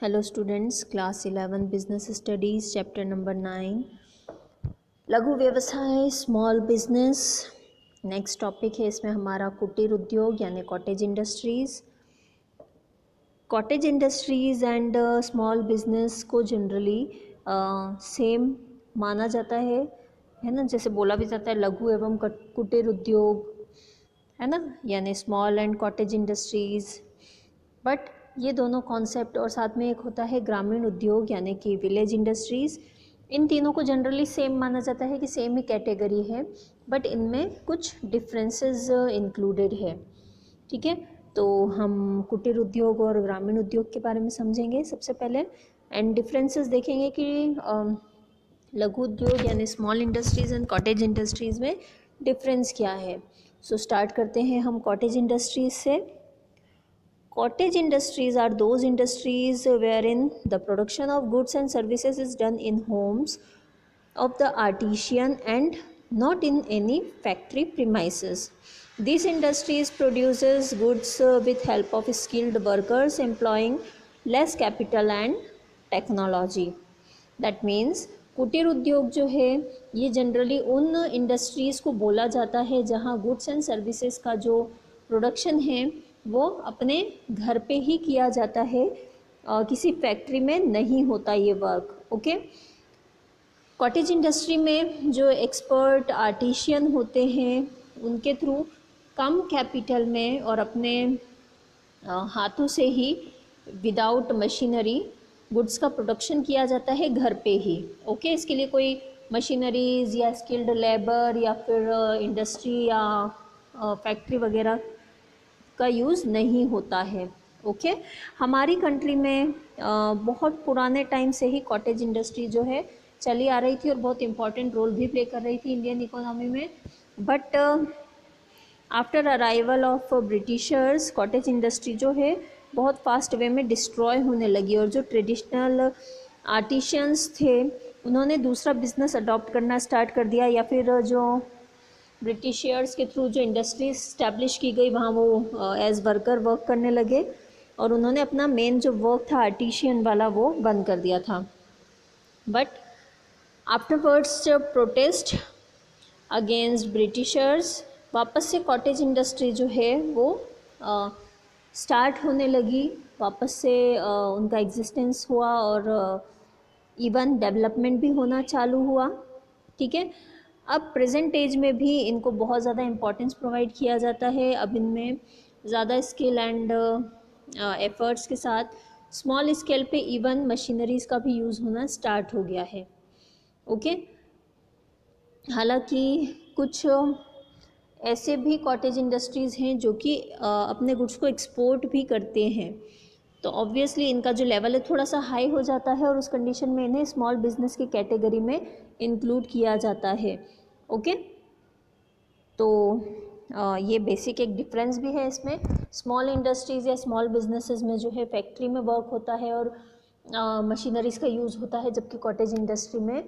Hello students, class 11 business studies chapter number 9 लघु व्यवसाय small business. Next topic है इसमें हमारा कुटीर उद्योग यानी cottage industries. Cottage industries and small business को जनरली सेम माना जाता है ना। जैसे बोला भी जाता है लघु एवं कुटीर उद्योग, है ना, यानी small and cottage industries. But ये दोनों कॉन्सेप्ट और साथ में एक होता है ग्रामीण उद्योग यानी कि विलेज इंडस्ट्रीज़। इन तीनों को जनरली सेम माना जाता है कि सेम ही कैटेगरी है, बट इनमें कुछ डिफरेंसेस इंक्लूडेड है। ठीक है, तो हम कुटीर उद्योग और ग्रामीण उद्योग के बारे में समझेंगे सबसे पहले, एंड डिफरेंसेस देखेंगे कि लघु उद्योग यानी small industries and cottage industries में डिफरेंस क्या है। सो स्टार्ट करते हैं हम कॉटेज इंडस्ट्रीज़ से। Cottage industries are those industries wherein the production of goods and services is done in homes of the artisan and not in any factory premises. These industries produces goods with help of skilled workers employing less capital and technology. That means कुटीर उद्योग जो है ये generally उन industries को बोला जाता है जहाँ गुड्स एंड सर्विसेज का जो प्रोडक्शन है वो अपने घर पे ही किया जाता है, किसी फैक्ट्री में नहीं होता ये वर्क। ओके, कॉटेज इंडस्ट्री में जो एक्सपर्ट आर्टिशियन होते हैं उनके थ्रू कम कैपिटल में और अपने हाथों से ही विदाउट मशीनरी गुड्स का प्रोडक्शन किया जाता है घर पे ही। ओके, इसके लिए कोई मशीनरीज या स्किल्ड लेबर या फिर इंडस्ट्री या फैक्ट्री वगैरह का यूज़ नहीं होता है। ओके, हमारी कंट्री में बहुत पुराने टाइम से ही कॉटेज इंडस्ट्री जो है चली आ रही थी और बहुत इम्पॉर्टेंट रोल भी प्ले कर रही थी इंडियन इकोनॉमी में। But after arrival of Britishers cottage industry जो है बहुत फास्ट वे में डिस्ट्रॉय होने लगी और जो ट्रेडिशनल आर्टिशियंस थे उन्होंने दूसरा बिजनेस अडॉप्ट करना स्टार्ट कर दिया, या फिर जो ब्रिटिशियर्स के थ्रू जो इंडस्ट्री इस्टेब्लिश की गई वहाँ वो एज वर्कर वर्क करने लगे और उन्होंने अपना मेन जो वर्क था आर्टिशियन वाला वो बंद कर दिया था। But afterwards protest against Britishers वापस से कॉटेज इंडस्ट्री जो है वो स्टार्ट होने लगी, वापस से उनका एग्जिस्टेंस हुआ और इवन डेवलपमेंट भी होना चालू हुआ। ठीक है, अब प्रेजेंट एज में भी इनको बहुत ज़्यादा इम्पोर्टेंस प्रोवाइड किया जाता है। अब इनमें ज़्यादा स्किल एंड एफर्ट्स के साथ स्मॉल स्केल पे इवन मशीनरीज़ का भी यूज़ होना स्टार्ट हो गया है। ओके, हालांकि कुछ ऐसे भी कॉटेज इंडस्ट्रीज़ हैं जो कि अपने गुड्स को एक्सपोर्ट भी करते हैं, तो ऑब्वियसली इनका जो लेवल है थोड़ा सा हाई हो जाता है और उस कंडीशन में इन्हें स्मॉल बिजनेस की कैटेगरी में इंक्लूड किया जाता है। ओके, तो ये बेसिक एक डिफरेंस भी है इसमें। स्मॉल इंडस्ट्रीज़ या स्मॉल बिजनेसेस में जो है फैक्ट्री में वर्क होता है और मशीनरीज़ का यूज़ होता है, जबकि कॉटेज इंडस्ट्री में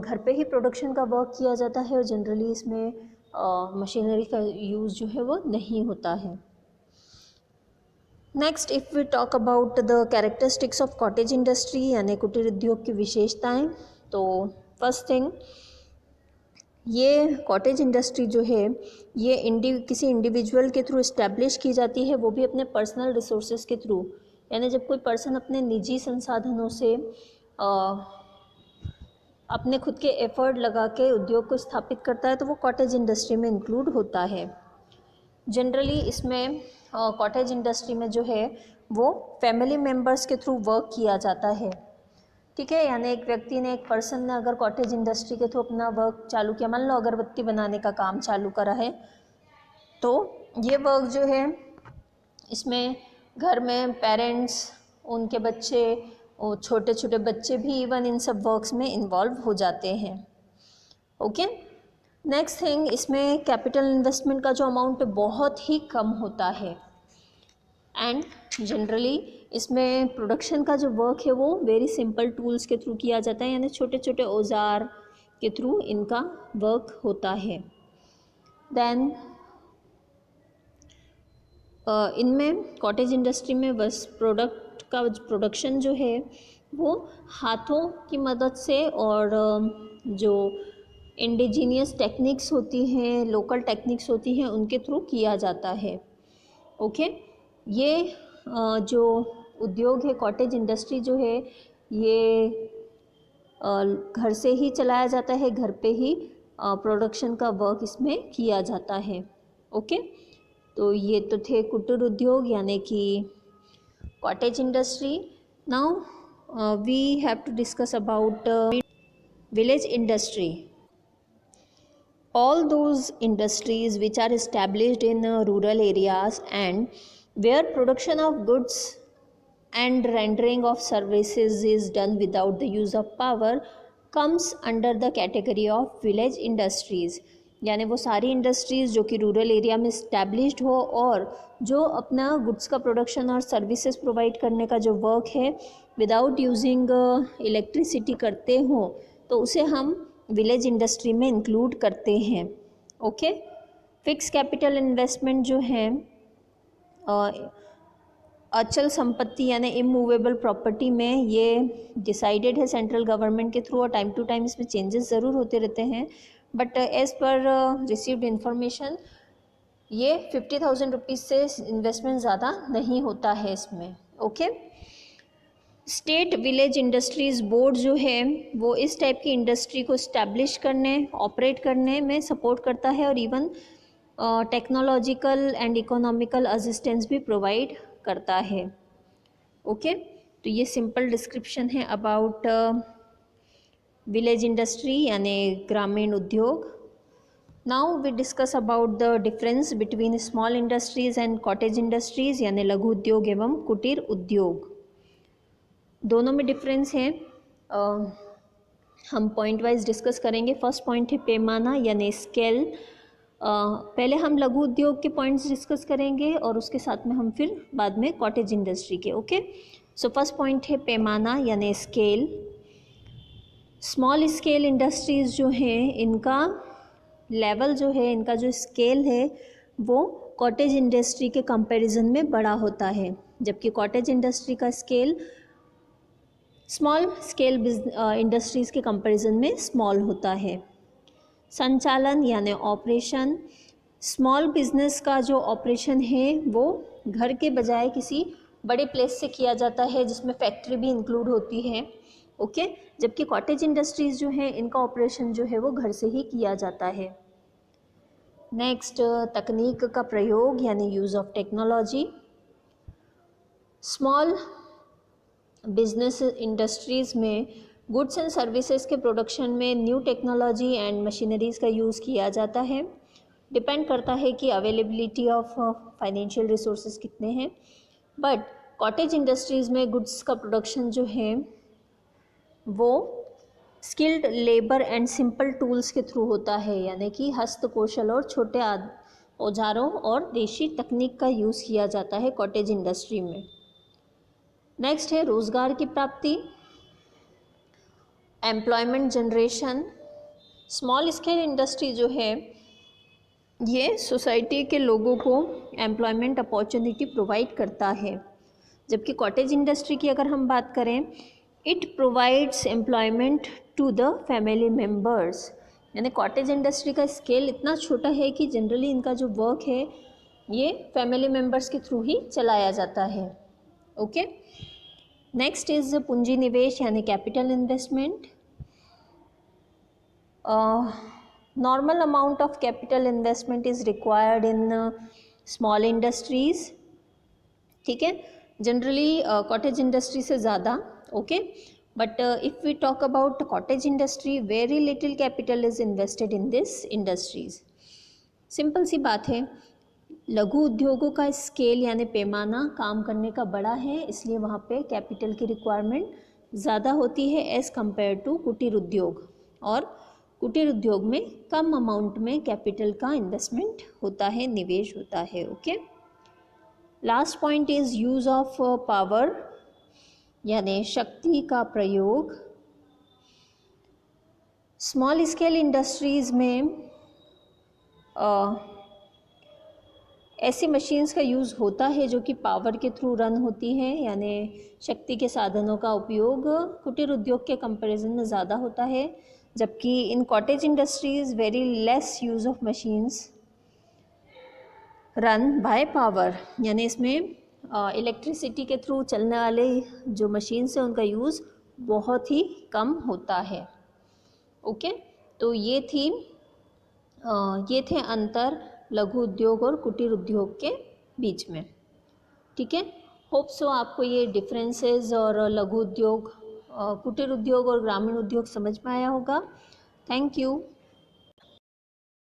घर पे ही प्रोडक्शन का वर्क किया जाता है और जनरली इसमें मशीनरी का यूज़ जो है वो नहीं होता है। Next, if we talk about the characteristics of cottage industry यानी कुटीर उद्योग की विशेषताएं, तो फर्स्ट थिंग, ये कॉटेज इंडस्ट्री जो है ये किसी इंडिविजुअल के थ्रू इस्टेब्लिश की जाती है, वो भी अपने पर्सनल रिसोर्सेज के थ्रू। यानी जब कोई पर्सन अपने निजी संसाधनों से अपने खुद के एफर्ट लगा के उद्योग को स्थापित करता है तो वो कॉटेज इंडस्ट्री में इंक्लूड होता है। जनरली इसमें कॉटेज इंडस्ट्री में जो है वो फैमिली मेम्बर्स के थ्रू वर्क किया जाता है। ठीक है, यानी एक व्यक्ति ने, एक पर्सन ने अगर कॉटेज इंडस्ट्री के थ्रू अपना वर्क चालू किया, मान लो अगरबत्ती बनाने का काम चालू करा है, तो ये वर्क जो है इसमें घर में पेरेंट्स, उनके बच्चे और छोटे छोटे बच्चे भी इवन इन सब वर्क्स में इन्वॉल्व हो जाते हैं। ओके, नेक्स्ट थिंग, इसमें कैपिटल इन्वेस्टमेंट का जो अमाउंट बहुत ही कम होता है एंड जनरली इसमें प्रोडक्शन का जो वर्क है वो वेरी सिंपल टूल्स के थ्रू किया जाता है, यानी छोटे छोटे औजार के थ्रू इनका वर्क होता है। देन इनमें कॉटेज इंडस्ट्री में बस प्रोडक्ट का प्रोडक्शन जो है वो हाथों की मदद से और जो इंडिजीनियस टेक्निक्स होती हैं, लोकल टेक्निक्स होती हैं, उनके थ्रू किया जाता है। ओके, ये जो उद्योग है कॉटेज इंडस्ट्री जो है ये घर से ही चलाया जाता है, घर पे ही प्रोडक्शन का वर्क इसमें किया जाता है। ओके, तो ये तो थे कुटीर उद्योग यानी कि cottage industry. Now we have to discuss about village industry. All those industries which are established in rural areas and where production of goods and rendering of services is done without the use of power comes under the category of village industries. यानी वो सारी industries जो कि rural area में established हो और जो अपना गुड्स का प्रोडक्शन और सर्विसेज प्रोवाइड करने का जो वर्क है विदाउट यूजिंग इलेक्ट्रिसिटी करते हों, तो उसे हम विलेज इंडस्ट्री में इंक्लूड करते हैं। ओके, फिक्स कैपिटल इन्वेस्टमेंट जो है अचल संपत्ति यानी इमूवेबल प्रॉपर्टी में ये डिसाइडेड है सेंट्रल गवर्नमेंट के थ्रू और टाइम टू टाइम इसमें चेंजेस ज़रूर होते रहते हैं, but as per received information ये 50,000 रुपीज़ से इन्वेस्टमेंट ज़्यादा नहीं होता है इसमें। Okay, state village industries board जो है वो इस टाइप की इंडस्ट्री को इस्टेब्लिश करने, ऑपरेट करने में सपोर्ट करता है और even technological and economical assistance भी प्रोवाइड करता है। ओके, तो ये सिंपल डिस्क्रिप्शन है अबाउट विलेज इंडस्ट्री यानी ग्रामीण उद्योग। Now we discuss about the difference between small industries and cottage industries यानी लघु उद्योग एवं कुटीर उद्योग। दोनों में डिफरेंस है, हम पॉइंट वाइज डिस्कस करेंगे। फर्स्ट पॉइंट है पैमाना यानी स्केल। पहले हम लघु उद्योग के पॉइंट्स डिस्कस करेंगे और उसके साथ में हम फिर बाद में कॉटेज इंडस्ट्री के। ओके, सो फर्स्ट पॉइंट है पैमाना यानी स्केल। स्मॉल स्केल इंडस्ट्रीज़ जो हैं इनका लेवल जो है, इनका जो स्केल है वो कॉटेज इंडस्ट्री के कंपैरिजन में बड़ा होता है, जबकि कॉटेज इंडस्ट्री का स्केल स्मॉल स्केल इंडस्ट्रीज़ के कंपैरिजन में स्मॉल होता है। संचालन यानी ऑपरेशन, स्मॉल बिजनेस का जो ऑपरेशन है वो घर के बजाय किसी बड़े प्लेस से किया जाता है जिसमें फैक्ट्री भी इंक्लूड होती है। ओके, जबकि कॉटेज इंडस्ट्रीज़ जो हैं इनका ऑपरेशन जो है वो घर से ही किया जाता है। नेक्स्ट, तकनीक का प्रयोग यानी use of technology. Small business industries में गुड्स एंड सर्विसेज के प्रोडक्शन में न्यू टेक्नोलॉजी एंड मशीनरीज़ का यूज़ किया जाता है। डिपेंड करता है कि अवेलेबिलिटी ऑफ फाइनेंशियल रिसोर्सेज कितने हैं, बट कॉटेज इंडस्ट्रीज़ में गुड्स का प्रोडक्शन जो है वो skilled labour and simple tools के थ्रू होता है, यानी कि हस्तकौशल और छोटे औजारों और देशी तकनीक का यूज़ किया जाता है कॉटेज इंडस्ट्री में। नेक्स्ट है रोज़गार की प्राप्ति, employment generation. Small scale industry जो है ये सोसाइटी के लोगों को एम्प्लॉयमेंट अपॉर्चुनिटी प्रोवाइड करता है, जबकि कॉटेज इंडस्ट्री की अगर हम बात करें, it provides employment to the family members. यानी कॉटेज इंडस्ट्री का स्केल इतना छोटा है कि जनरली इनका जो वर्क है ये फैमिली मेम्बर्स के थ्रू ही चलाया जाता है। ओके, नेक्स्ट इज पूंजी निवेश यानी capital investment. Normal amount of capital investment is required in small industries. ठीक है, जनरली कॉटेज इंडस्ट्री से ज़्यादा। Okay, but if we talk about cottage industry, very little capital is invested in this industries. Simple सी बात है, लघु उद्योगों का स्केल यानी पैमाना काम करने का बड़ा है, इसलिए वहाँ पे कैपिटल की रिक्वायरमेंट ज़्यादा होती है एज़ कम्पेयर टू कुटीर उद्योग, और कुटीर उद्योग में कम अमाउंट में कैपिटल का इन्वेस्टमेंट होता है, निवेश होता है। Okay, last point is use of power यानी शक्ति का प्रयोग। स्मॉल स्केल इंडस्ट्रीज़ में ऐसी मशीन्स का यूज़ होता है जो कि पावर के थ्रू रन होती हैं, यानी शक्ति के साधनों का उपयोग कुटीर उद्योग के कंपैरिजन में ज़्यादा होता है, जबकि इन cottage industries very less use of machines run by power, यानी इसमें इलेक्ट्रिसिटी के थ्रू चलने वाले जो मशीन्स हैं उनका यूज़ बहुत ही कम होता है। ओके, तो ये थे अंतर लघु उद्योग और कुटीर उद्योग के बीच में। ठीक है, होप सो आपको ये डिफरेंसेस और लघु उद्योग, कुटीर उद्योग और ग्रामीण उद्योग समझ में आया होगा। Thank you.